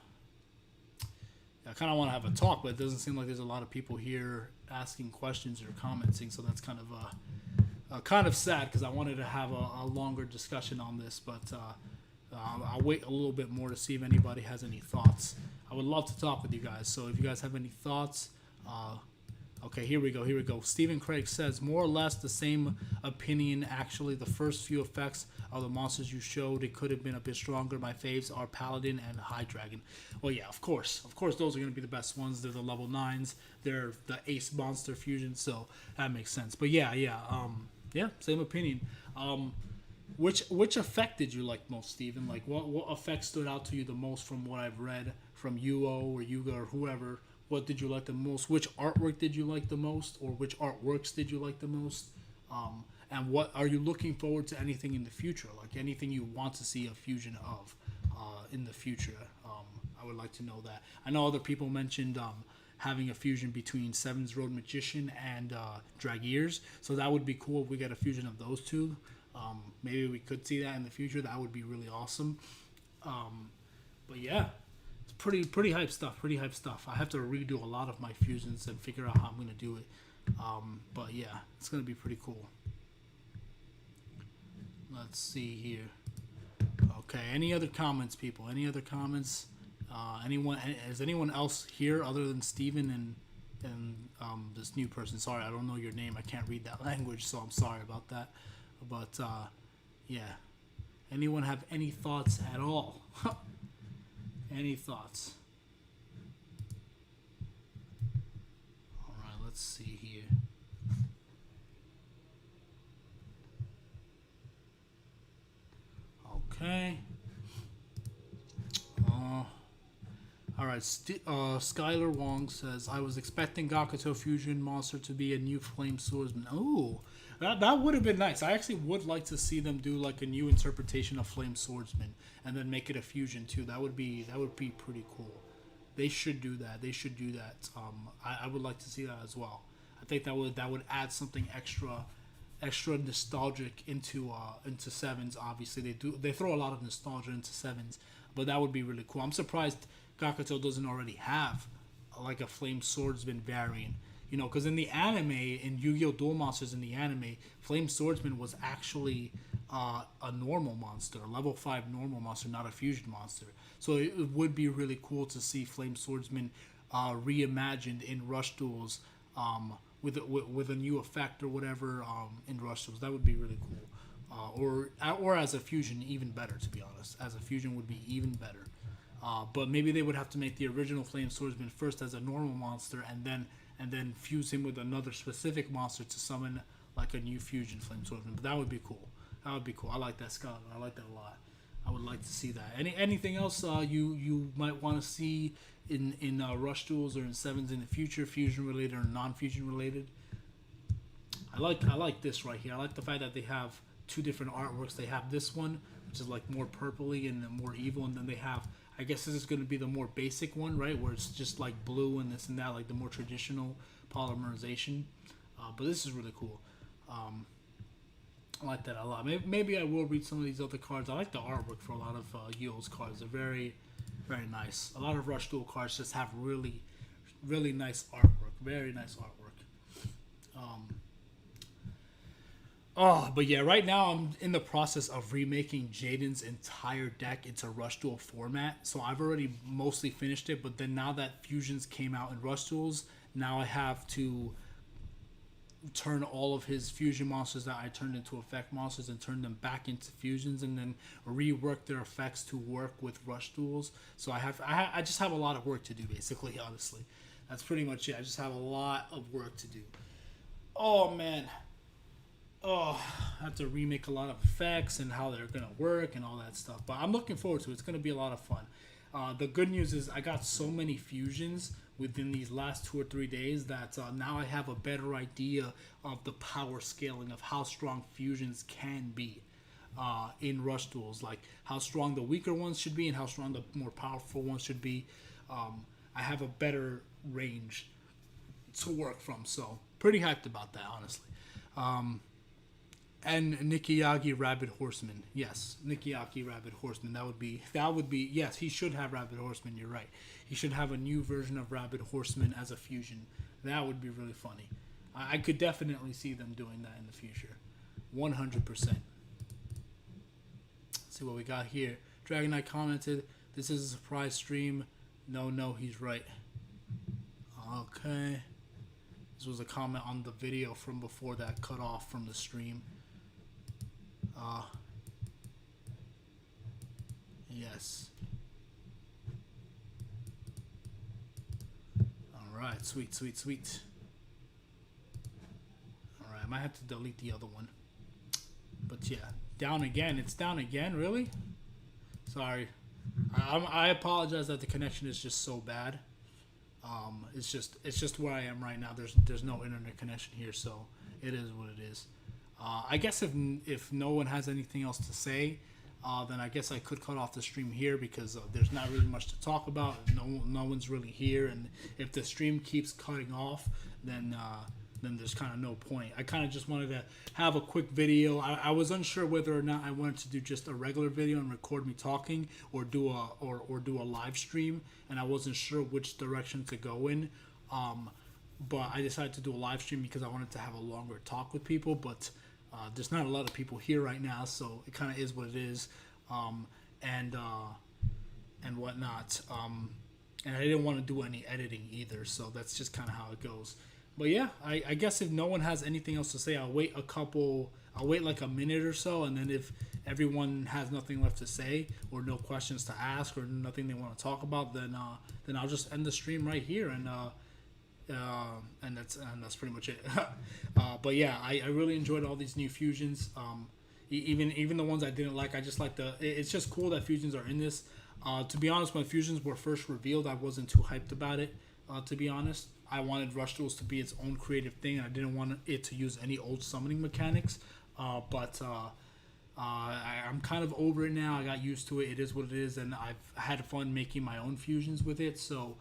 kind of want to have a talk, but it doesn't seem like there's a lot of people here asking questions or commenting, so that's kind of sad because I wanted to have a longer discussion on this, but I'll wait a little bit more to see if anybody has any thoughts. I would love to talk with you guys, so if you guys have any thoughts, okay, here we go. Stephen Craig says, more or less the same opinion, actually. The first few effects of the monsters you showed, it could have been a bit stronger. My faves are Paladin and High Dragon. Well, yeah, of course, those are going to be the best ones. They're the level 9s. They're the ace monster fusion, so that makes sense. But yeah, same opinion. Which effect did you like most, Steven? Like, what effect stood out to you the most from what I've read from Yuo or Yuga or whoever? What did you like the most? Which artwork did you like the most? Or which artworks did you like the most? And what are you looking forward to anything in the future? Like anything you want to see a fusion of in the future? I would like to know that. I know other people mentioned having a fusion between Seven's Road Magician and Dragears. So that would be cool if we get a fusion of those two. Maybe we could see that in the future. That would be really awesome. But yeah. Pretty hype stuff. I have to redo a lot of my fusions and figure out how I'm going to do it. But yeah, it's going to be pretty cool. Let's see here. Okay, any other comments, people? Any other comments? Is anyone else here other than Steven and this new person? Sorry, I don't know your name. I can't read that language, so I'm sorry about that. But Yeah. Anyone have any thoughts at all? Any thoughts? All right, let's see here. Okay. All right. Skylar Wong says, "I was expecting Gakuto Fusion Monster to be a new Flame Swordsman." Oh, that would have been nice. I actually would like to see them do like a new interpretation of Flame Swordsman and then make it a fusion too. That would be pretty cool. They should do that. They should do that. I would like to see that as well. I think that would add something extra nostalgic into sevens. Obviously, they throw a lot of nostalgia into sevens, but that would be really cool. I'm surprised Gakuto doesn't already have like a Flame Swordsman variant. You know, because in the anime, in Yu-Gi-Oh! Duel Monsters in the anime, Flame Swordsman was actually a normal monster, a level 5 normal monster, not a fusion monster. So it would be really cool to see Flame Swordsman reimagined in Rush Duels with a new effect or whatever in Rush Duels. That would be really cool. Or as a fusion, even better, to be honest. As a fusion would be even better. But maybe they would have to make the original Flame Swordsman first as a normal monster, and then fuse him with another specific monster to summon like a new fusion Flame Swordsman. But that would be cool. That would be cool. I like that, Scott. I like that a lot. I would like to see that. Anything else you might want to see in Rush Duels or in Sevens in the future, fusion related or non-fusion related? I like this right here. I like the fact that they have two different artworks. They have this one, which is like more purpley and more evil, and then they have, I guess this is going to be the more basic one, right, where it's just like blue and this and that, like the more traditional polymerization. But this is really cool. I like that a lot. Maybe I will read some of these other cards. I like the artwork for a lot of Yu's cards. They're very, very nice. A lot of Rush Duel cards just have really, really nice artwork. Very nice artwork. But yeah, right now I'm in the process of remaking Jaden's entire deck into Rush Duel format. So I've already mostly finished it, but then now that Fusions came out in Rush Duels, now I have to turn all of his fusion monsters that I turned into effect monsters and turn them back into fusions, and then rework their effects to work with Rush Duels. So I just have a lot of work to do, basically. Honestly, that's pretty much it. I just have a lot of work to do. Oh man. Oh, I have to remake a lot of effects and how they're gonna work and all that stuff. But I'm looking forward to it. It's gonna be a lot of fun. The good news is I got so many fusions within these last 2 or 3 days that now I have a better idea of the power scaling of how strong fusions can be in Rush Duels. Like how strong the weaker ones should be and how strong the more powerful ones should be. I have a better range to work from. So pretty hyped about that, honestly. And Nikiyagi Rabbit Horseman. Yes, Nikiyagi Rabbit Horseman. That would be, yes, he should have Rabbit Horseman. You're right. He should have a new version of Rabbit Horseman as a fusion. That would be really funny. I could definitely see them doing that in the future. 100%. Let's see what we got here. Dragon Knight commented, "This is a surprise stream." No, he's right. Okay. This was a comment on the video from before that cut off from the stream. Yes. Alright, sweet. Alright, I might have to delete the other one. But yeah, down again. It's down again, really? Sorry. I apologize that the connection is just so bad. It's just where I am right now. There's no internet connection here, so it is what it is. I guess if no one has anything else to say, then I guess I could cut off the stream here because there's not really much to talk about. No one's really here, and if the stream keeps cutting off, then there's kind of no point. I kind of just wanted to have a quick video. I was unsure whether or not I wanted to do just a regular video and record me talking, or do a live stream, and I wasn't sure which direction to go in. But I decided to do a live stream because I wanted to have a longer talk with people. But there's not a lot of people here right now, so it kind of is what it is, and whatnot. And I didn't want to do any editing either, so that's just kind of how it goes. But yeah, I guess if no one has anything else to say, I'll wait like a minute or so, and then if everyone has nothing left to say or no questions to ask or nothing they want to talk about, then I'll just end the stream right here, and that's pretty much it. But yeah, I really enjoyed all these new fusions. Even the ones I didn't like, I just like it's just cool that fusions are in this. To be honest, when fusions were first revealed, I wasn't too hyped about it. To be honest, I wanted Rush Duels to be its own creative thing. I didn't want it to use any old summoning mechanics. But I'm kind of over it now. I got used to it. It is what it is, and I've had fun making my own fusions with it. So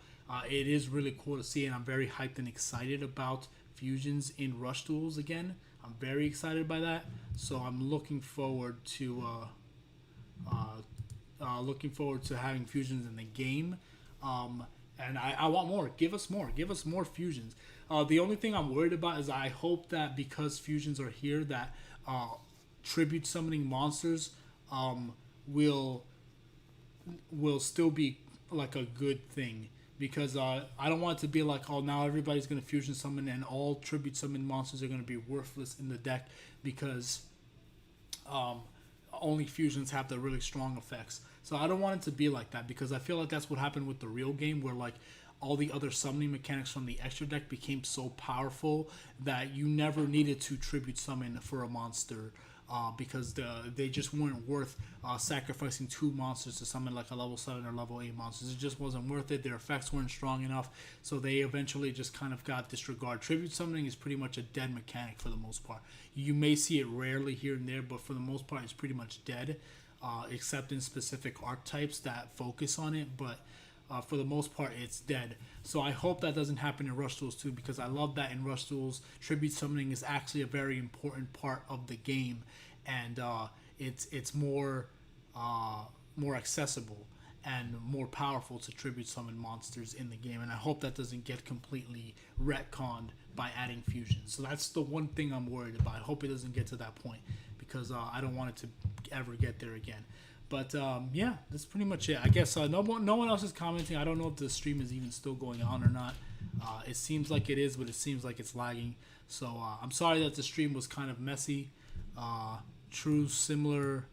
it is really cool to see, and I'm very hyped and excited about fusions in Rush Duels again. I'm very excited by that. So I'm looking forward to having fusions in the game. And I want more. Give us more. Give us more fusions. The only thing I'm worried about is I hope that because fusions are here, that tribute summoning monsters will still be like a good thing. Because I don't want it to be like, oh, now everybody's going to fusion summon and all tribute summon monsters are going to be worthless in the deck because only fusions have the really strong effects. So I don't want it to be like that, because I feel like that's what happened with the real game, where like all the other summoning mechanics from the extra deck became so powerful that you never needed to tribute summon for a monster. Because they just weren't worth sacrificing 2 monsters to summon like a level 7 or level 8 monsters. It just wasn't worth it. Their effects weren't strong enough, so they eventually just kind of got disregarded. Tribute summoning is pretty much a dead mechanic for the most part. You may see it rarely here and there, but for the most part it's pretty much dead, except in specific archetypes that focus on it, but for the most part it's dead. So I hope that doesn't happen in Rush Duels too, because I love that in Rush Duels tribute summoning is actually a very important part of the game, and it's more accessible and more powerful to tribute summon monsters in the game, and I hope that doesn't get completely retconned by adding fusions. So that's the one thing I'm worried about. I hope it doesn't get to that point, because I don't want it to ever get there again. But yeah, that's pretty much it. I guess no one else is commenting. I don't know if the stream is even still going on or not. It seems like it is, but it seems like it's lagging. So I'm sorry that the stream was kind of messy. True, similar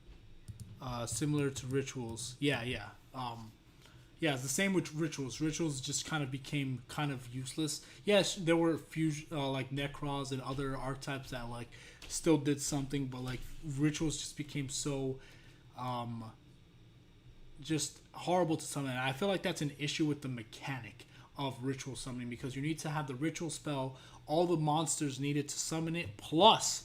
to Rituals. Yeah. Yeah, it's the same with Rituals. Rituals just kind of became kind of useless. Yes, there were fusion like Necros and other archetypes that like still did something, but like Rituals just became so just horrible to summon. And I feel like that's an issue with the mechanic of ritual summoning, because you need to have the ritual spell, all the monsters needed to summon it, plus,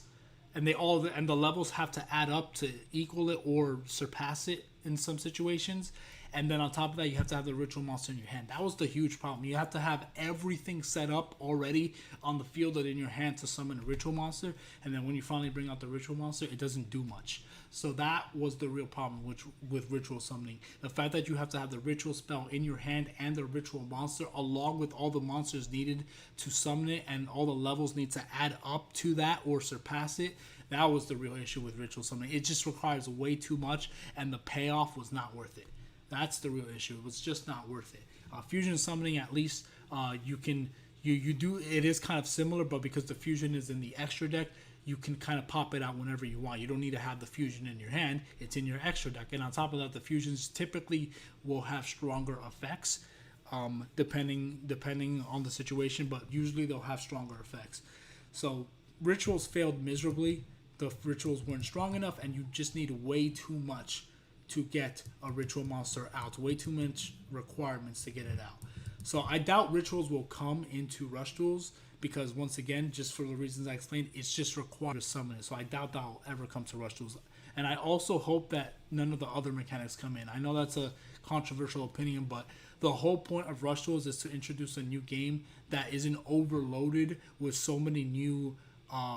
and the levels have to add up to equal it or surpass it in some situations. And then on top of that, you have to have the ritual monster in your hand. That was the huge problem. You have to have everything set up already on the field and in your hand to summon a ritual monster. And then when you finally bring out the ritual monster, it doesn't do much. So that was the real problem with ritual summoning. The fact that you have to have the ritual spell in your hand and the ritual monster, along with all the monsters needed to summon it, and all the levels need to add up to that or surpass it. That was the real issue with ritual summoning. It just requires way too much, and the payoff was not worth it. That's the real issue. It was just not worth it. Fusion summoning, at least, you do. It is kind of similar, but because the fusion is in the extra deck, you can kind of pop it out whenever you want. You don't need to have the fusion in your hand. It's in your extra deck. And on top of that, the fusions typically will have stronger effects, depending on the situation, but usually they'll have stronger effects. So rituals failed miserably. The rituals weren't strong enough, and you just need way too much to get a ritual monster out. Way too much requirements to get it out. So I doubt rituals will come into Rush Duels, because once again, just for the reasons I explained, it's just required to summon it. So I doubt that'll ever come to Rush Duels. And I also hope that none of the other mechanics come in. I know that's a controversial opinion, but the whole point of Rush Duels is to introduce a new game that isn't overloaded with so many new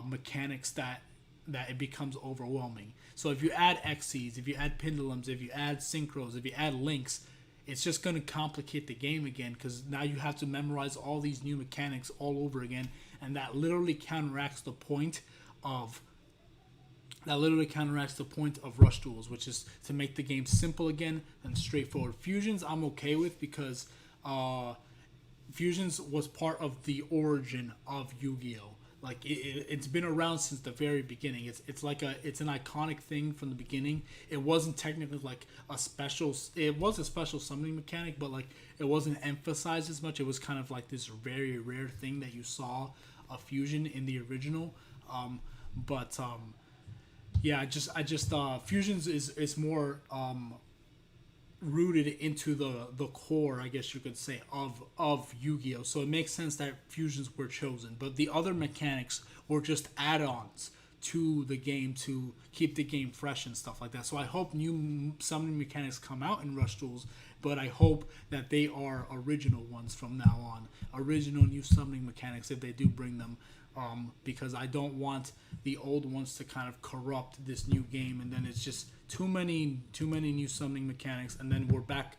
mechanics that it becomes overwhelming. So if you add Xyz, if you add Pendulums, if you add Synchros, if you add Links, it's just going to complicate the game again, because now you have to memorize all these new mechanics all over again, and that literally counteracts the point of Rush Duels, which is to make the game simple again and straightforward. Fusions I'm okay with, because Fusions was part of the origin of Yu-Gi-Oh! Like it's been around since the very beginning. It's like it's an iconic thing from the beginning. It wasn't technically like a special. It was a special summoning mechanic, but like it wasn't emphasized as much. It was kind of like this very rare thing that you saw a fusion in the original. But yeah, I just fusions is more rooted into the core, I guess you could say, of Yu-Gi-Oh. So it makes sense that fusions were chosen, but the other mechanics were just add-ons to the game to keep the game fresh and stuff like that. So I hope new summoning mechanics come out in Rush Duels, but I hope that they are original ones from now on. Original new summoning mechanics if they do bring them. Because I don't want the old ones to kind of corrupt this new game, and then it's just too many new summoning mechanics, and then we're back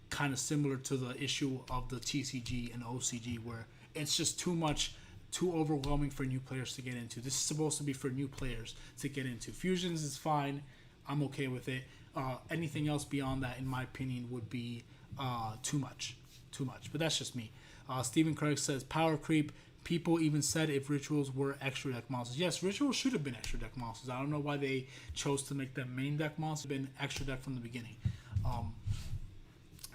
kind of similar to the issue of the TCG and OCG, where it's just too overwhelming for new players to get into. This is supposed to be for new players to get into. Fusions is fine, I'm okay with it. Anything else beyond that, in my opinion, would be too much. But that's just me. Stephen Craig says power creep. People even said if rituals were extra deck monsters. Yes, rituals should have been extra deck monsters. I don't know why they chose to make them main deck monsters. Been extra deck from the beginning.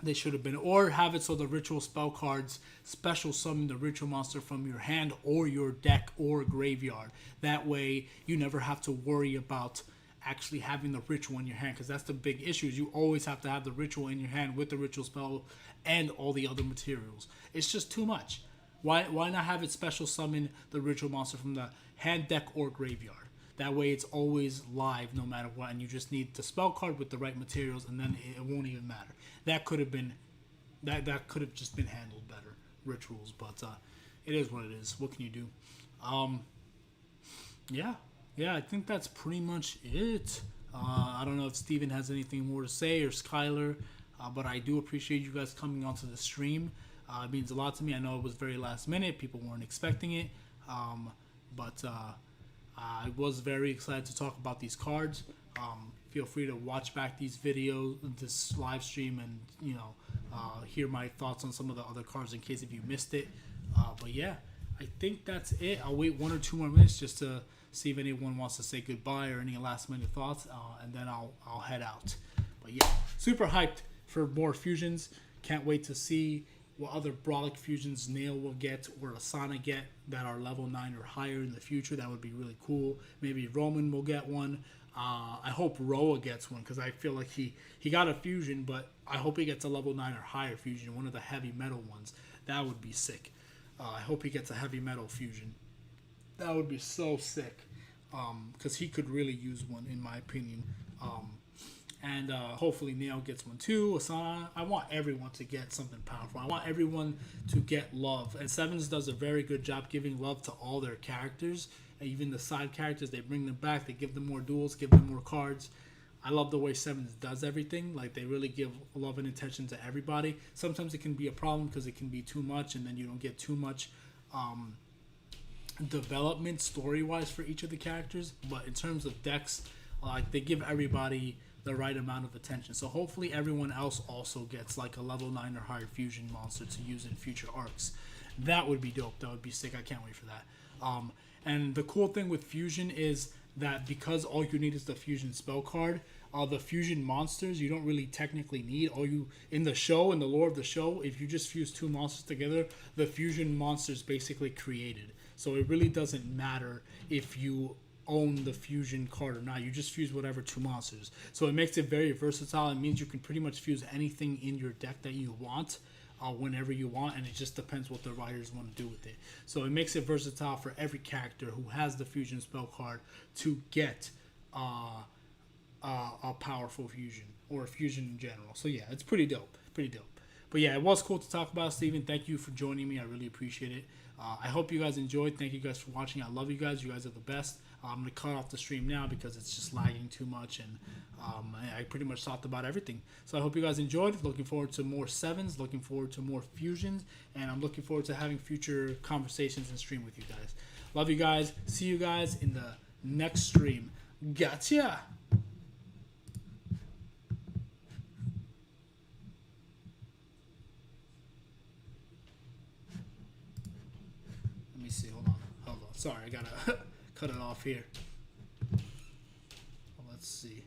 They should have been, or have it so the ritual spell cards special summon the ritual monster from your hand or your deck or graveyard. That way, you never have to worry about actually having the ritual in your hand, because that's the big issue. Is you always have to have the ritual in your hand with the ritual spell and all the other materials. It's just too much. Why not have it special summon the ritual monster from the hand, deck, or graveyard? That way it's always live no matter what, and you just need the spell card with the right materials, and then it won't even matter. That could have been that could have just been handled better, rituals, but it is what it is. What can you do? Yeah, I think that's pretty much it. I don't know if Steven has anything more to say, or Skylar, but I do appreciate you guys coming onto the stream. It means a lot to me. I know it was very last minute. People weren't expecting it. But I was very excited to talk about these cards. Feel free to watch back these videos, this live stream, and hear my thoughts on some of the other cards in case if you missed it. But yeah, I think that's it. I'll wait 1 or 2 more minutes just to see if anyone wants to say goodbye or any last minute thoughts, and then I'll head out. But yeah, super hyped for more fusions. Can't wait to see what other Brolic fusions Nail will get or Asana get that are level 9 or higher in the future. That would be really cool. Maybe Roman will get one. I hope Roa gets one, because I feel like he got a fusion, but I hope he gets a level 9 or higher fusion, one of the heavy metal ones. That would be sick. I hope he gets a heavy metal fusion. That would be so sick, because he could really use one, in my opinion. And hopefully Nail gets one too. Asana. I want everyone to get something powerful. I want everyone to get love. And Sevens does a very good job giving love to all their characters. Even the side characters, they bring them back. They give them more duels, give them more cards. I love the way Sevens does everything. Like, they really give love and attention to everybody. Sometimes it can be a problem because it can be too much, and then you don't get too much development story-wise for each of the characters. But in terms of decks, they give everybody the right amount of attention. So hopefully everyone else also gets like a level 9 or higher fusion monster to use in future arcs. That would be dope. That would be sick. I can't wait for that. And the cool thing with fusion is that because all you need is the fusion spell card, the fusion monsters you don't really technically need. All you in the show, in the lore of the show, if you just fuse 2 monsters together, the fusion monsters basically created. So it really doesn't matter if you own the fusion card or not. You just fuse whatever 2 monsters. So it makes it very versatile. It means you can pretty much fuse anything in your deck that you want whenever you want, and it just depends what the writers want to do with it. So it makes it versatile for every character who has the fusion spell card to get a powerful fusion, or a fusion in general. So yeah, it's pretty dope. But yeah, it was cool to talk about, Steven. Thank you for joining me. I really appreciate it. I hope you guys enjoyed. Thank you guys for watching. I love you guys. You guys are the best. I'm going to cut off the stream now because it's just lagging too much, and I pretty much talked about everything. So I hope you guys enjoyed. Looking forward to more sevens. Looking forward to more fusions. And I'm looking forward to having future conversations and stream with you guys. Love you guys. See you guys in the next stream. Gotcha! Let me see. Hold on. Sorry, I gotta cut it off here. Let's see.